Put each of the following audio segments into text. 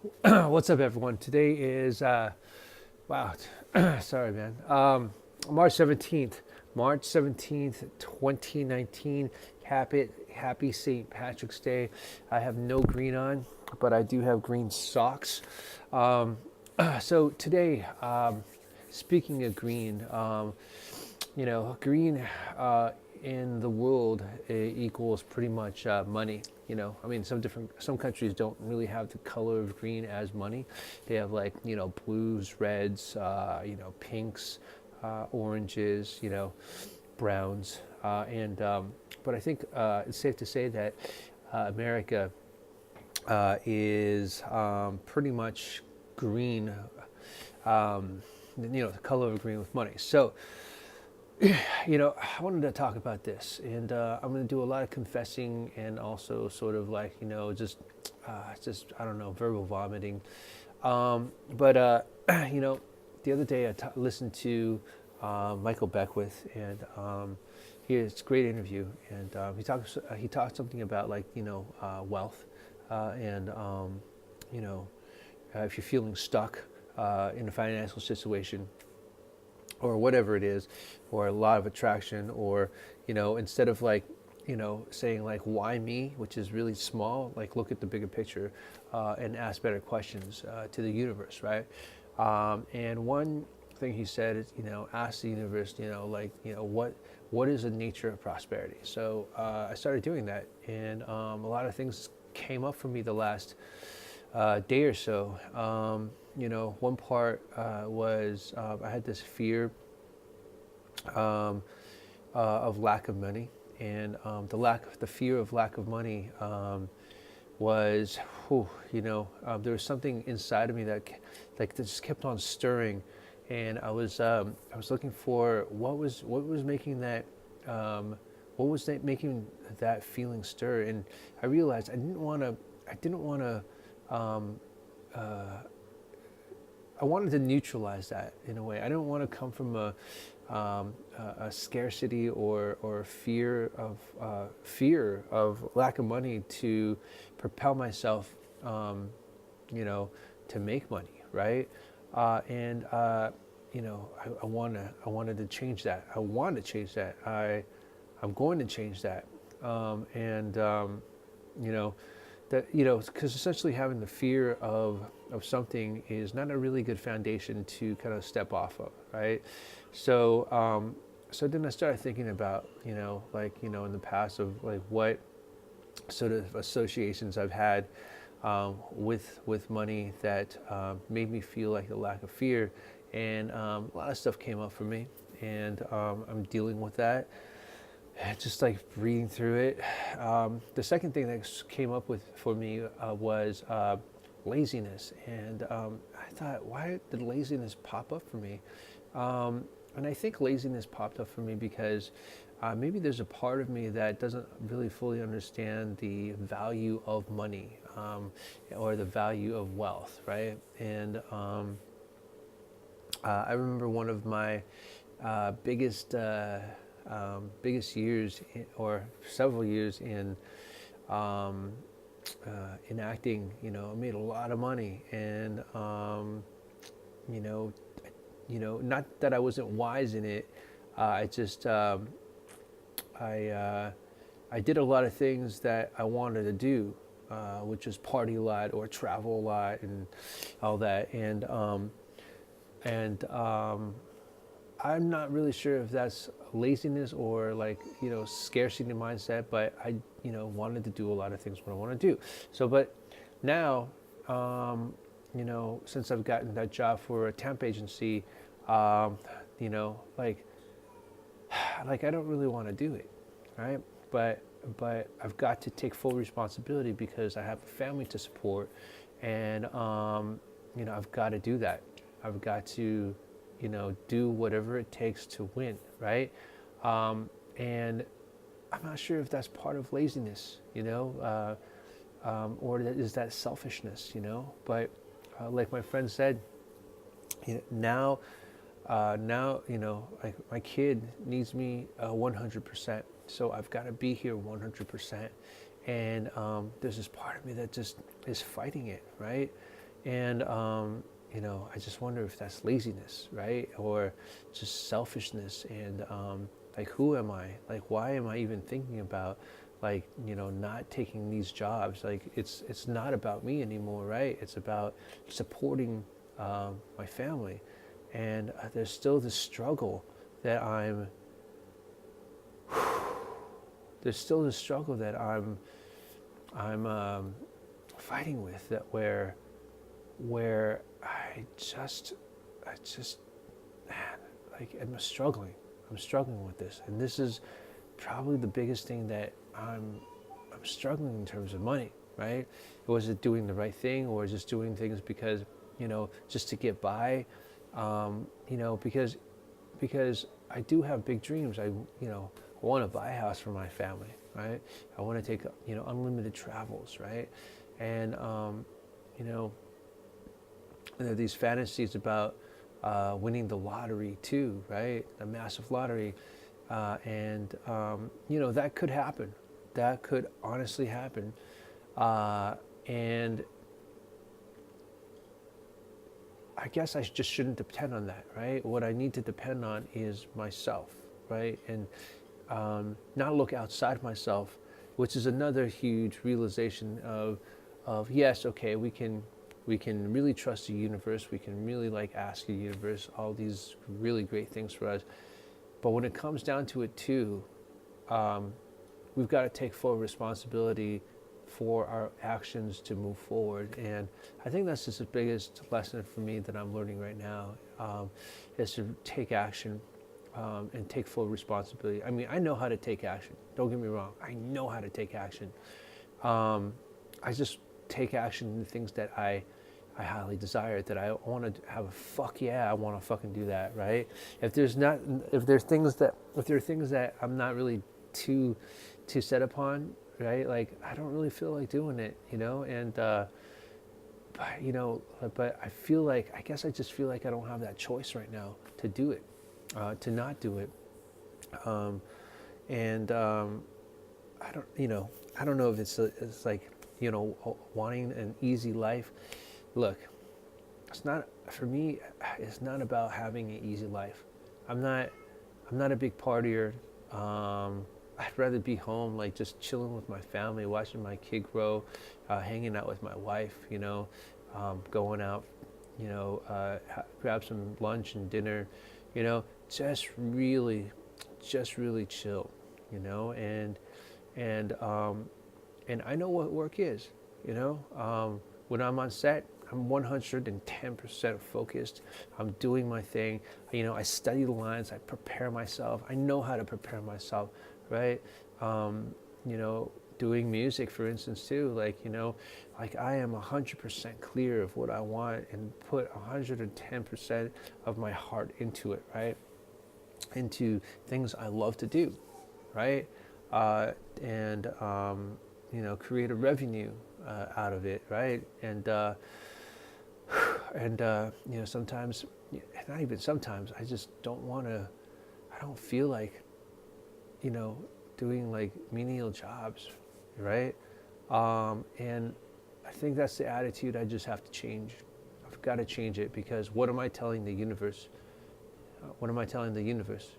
What's up, everyone? Today is wow, sorry, man. March 17th, March 17th, 2019. Happy St. Patrick's Day. I have no green on, but I do have green socks. Um, so today, speaking of green, green in the world equals pretty much money. I mean, some countries don't really have the color of green as money. They have like blues, reds, pinks, oranges, browns, and but I think it's safe to say that America is pretty much green. The color of green with money. So I wanted to talk about this, and I'm going to do a lot of confessing and also sort of like, just I don't know, verbal vomiting. But the other day I listened to Michael Beckwith, and it's a great interview, and he talked something about like wealth, and if you're feeling stuck in a financial situation or whatever it is, or a lot of attraction, or instead of like saying like why me, which is really small, like look at the bigger picture, and ask better questions to the universe, right? And one thing he said is ask the universe, what is the nature of prosperity. So I started doing that, and a lot of things came up for me the last day or so. One part was I had this fear of lack of money, and the fear of lack of money was, there was something inside of me that like that just kept on stirring, and I was looking for what was making that. Making that feeling stir, and I realized I didn't want to I wanted to neutralize that in a way. I didn't want to come from a scarcity or fear of lack of money to propel myself, to make money, right? And I wanted to change that. I want to change that. I'm going to change that, and you know because essentially having the fear of something is not a really good foundation to kind of step off of, right? So then I started thinking about in the past of like what sort of associations I've had with money that made me feel like a lack of fear, and a lot of stuff came up for me, and I'm dealing with that, just like reading through it. The second thing that came up with for me was laziness, and I thought, why did laziness pop up for me? And I think laziness popped up for me because maybe there's a part of me that doesn't really fully understand the value of money, or the value of wealth, right? And I remember one of my biggest years, or several years um, in acting. I made a lot of money, and you know, not that I wasn't wise in it. I just I did a lot of things that I wanted to do, which was party a lot or travel a lot and all that, and I'm not really sure if that's laziness or like scarcity mindset, but I wanted to do a lot of things what I want to do. So, but now, since I've gotten that job for a temp agency, um, you know, like like I don't really want to do it, right? But I've got to take full responsibility because I have a family to support, and I've got to do that. I've got to do whatever it takes to win, right? And I'm not sure if that's part of laziness, or is that selfishness, But like my friend said, now, like my kid needs me 100%. So I've got to be here 100%. And there's this part of me that just is fighting it, right? And I just wonder if that's laziness, right? Or just selfishness. And like, who am I? Like, why am I even thinking about, like, not taking these jobs? Like, it's not about me anymore, right? It's about supporting my family. And there's still this struggle that there's still this struggle that I'm fighting with, that where I just, man, like, I'm struggling with this. And this is probably the biggest thing that I'm struggling in terms of money, right? Was it doing the right thing, or just doing things because, just to get by? Because I do have big dreams. I want to buy a house for my family, right? I want to take, unlimited travels, right? And, you know, there are these fantasies about winning the lottery too, right? A massive lottery. That could happen. That could honestly happen. And I guess I just shouldn't depend on that, right? What I need to depend on is myself, right? And not look outside myself, which is another huge realization of yes, okay, we can really trust the universe. We can really ask the universe all these really great things for us. But when it comes down to it too, we've got to take full responsibility for our actions to move forward. And I think that's just the biggest lesson for me that I'm learning right now, is to take action and take full responsibility. I mean, I know how to take action. Don't get me wrong. I know how to take action. I just take action in the things that I highly desire, that I want to have a fuck yeah, I want to fucking do that, right? If there are things that I'm not really too set upon, right? Like, I don't really feel like doing it, and but I guess I just feel like I don't have that choice right now to do it, to not do it. I don't know if it's like, wanting an easy life. Look, it's not, for me, it's not about having an easy life. I'm not a big partier. I'd rather be home, like, just chilling with my family, watching my kid grow, hanging out with my wife, going out, grab some lunch and dinner, just really chill, and I know what work is, when I'm on set, I'm 110% focused. I'm doing my thing. I study the lines. I prepare myself. I know how to prepare myself, right? Doing music, for instance, too. I am 100% clear of what I want and put 110% of my heart into it, right? Into things I love to do, right? Create a revenue out of it, right? Sometimes, not even sometimes, I just don't want to, I don't feel like, doing menial jobs, right? And I think that's the attitude I just have to change. I've got to change it, because what am I telling the universe? What am I telling the universe?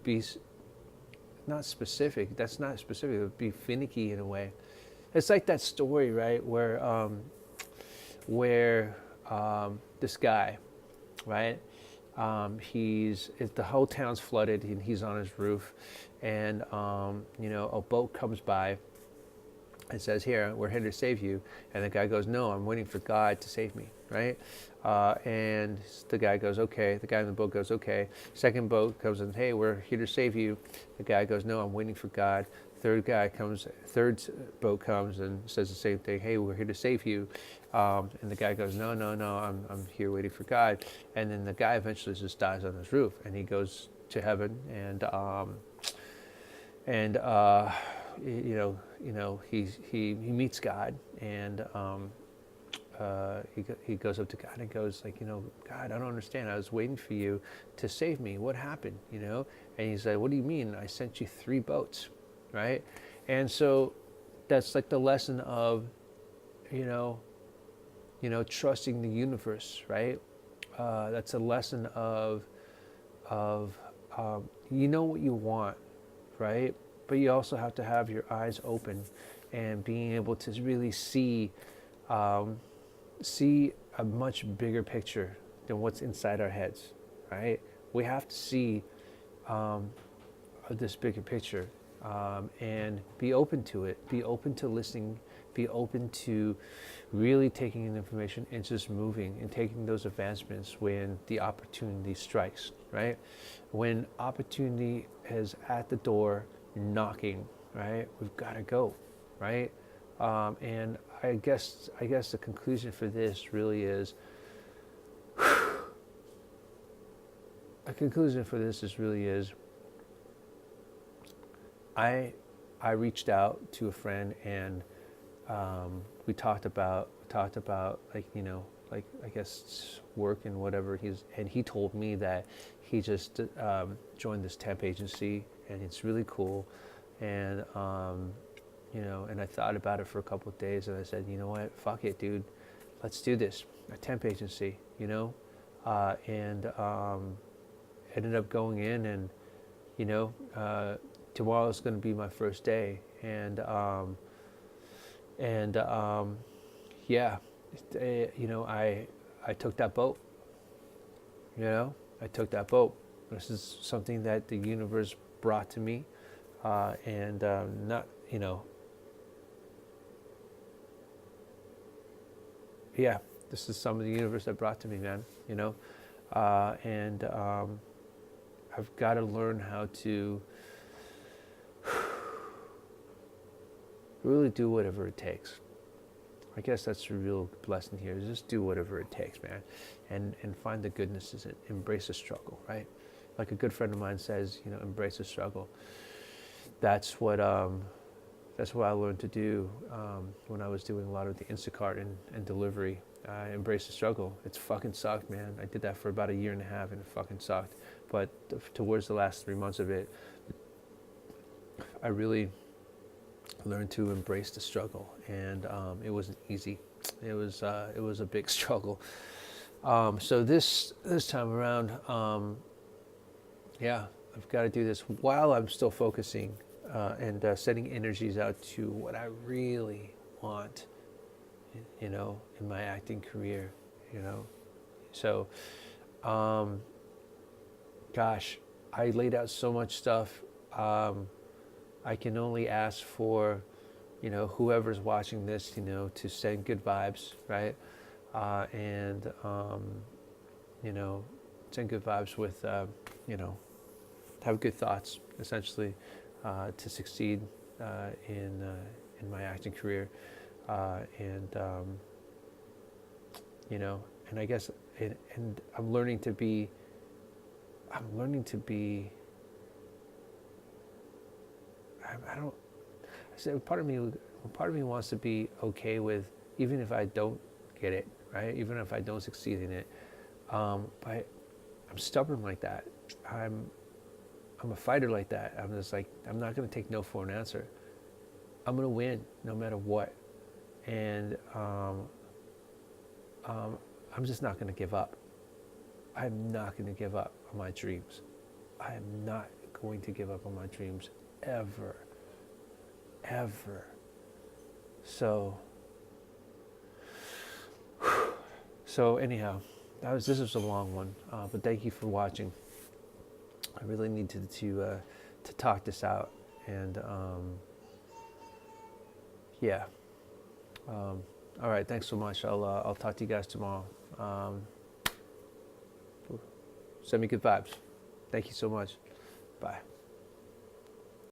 Be not specific. That's not specific. It would be finicky in a way. It's like that story, right, where this guy, right, the whole town's flooded and he's on his roof, and a boat comes by and says, "Here, we're here to save you," and the guy goes, "No, I'm waiting for God to save me," right? And the guy goes, "Okay." The guy in the boat goes, "Okay." Second boat comes in, "Hey, we're here to save you." The guy goes, "No, I'm waiting for God." Third boat comes and says the same thing. "Hey, we're here to save you." And the guy goes, "No, I'm here waiting for God." And then the guy eventually just dies on his roof, and he goes to heaven, and he meets God, and he goes up to God and goes "God, I don't understand. I was waiting for you to save me. What happened?" And he's like, "What do you mean? I sent you 3 boats." Right? And so that's like the lesson of, you know, trusting the universe, right? That's a lesson of you know what you want, right? But you also have to have your eyes open and being able to really um, see a much bigger picture than what's inside our heads, right? We have to see this bigger picture, and be open to it. Be open to listening. Be open to really taking in information and just moving and taking those advancements when the opportunity strikes, right? When opportunity is at the door knocking, right? We've got to go, right? And I guess the conclusion for this really is I reached out to a friend, and we talked about like, like, I guess work and whatever. And he told me that he just joined this temp agency, and it's really cool. And and I thought about it for a couple of days, and I said, you know what, fuck it, dude, let's do this. A temp agency, and ended up going in, and tomorrow is going to be my first day, and yeah, I took that boat. I took that boat. This is something that the universe brought to me, and not, yeah, this is some of the universe that brought to me, man. And I've got to learn how to really do whatever it takes. I guess that's a real lesson here, is just do whatever it takes, man. And find the goodness in it. Embrace the struggle, right? Like a good friend of mine says, embrace the struggle. That's what I learned to do when I was doing a lot of the Instacart and delivery. I embraced the struggle. It's fucking sucked, man. I did that for about 1.5 years, and it fucking sucked. But towards the last 3 months of it, I really learned to embrace the struggle, and it wasn't easy. It was a big struggle. So this time around, yeah, I've got to do this while I'm still focusing and setting energies out to what I really want, in my acting career, So, gosh, I laid out so much stuff. I can only ask for, whoever's watching this, to send good vibes, right? And send good vibes with, have good thoughts, essentially, to succeed in my acting career, and and I guess, and I'm learning to be. I don't. I said part of me wants to be okay with, even if I don't get it, right? Even if I don't succeed in it, but I'm stubborn like that. I'm a fighter like that. I'm just like, I'm not going to take no for an answer. I'm going to win no matter what, and I'm just not going to give up. I'm not going to give up on my dreams. I am not going to give up on my dreams ever. So anyhow, this was a long one, but thank you for watching. I really needed to talk this out, and yeah. All right, thanks so much. I'll talk to you guys tomorrow. Send me good vibes. Thank you so much. Bye.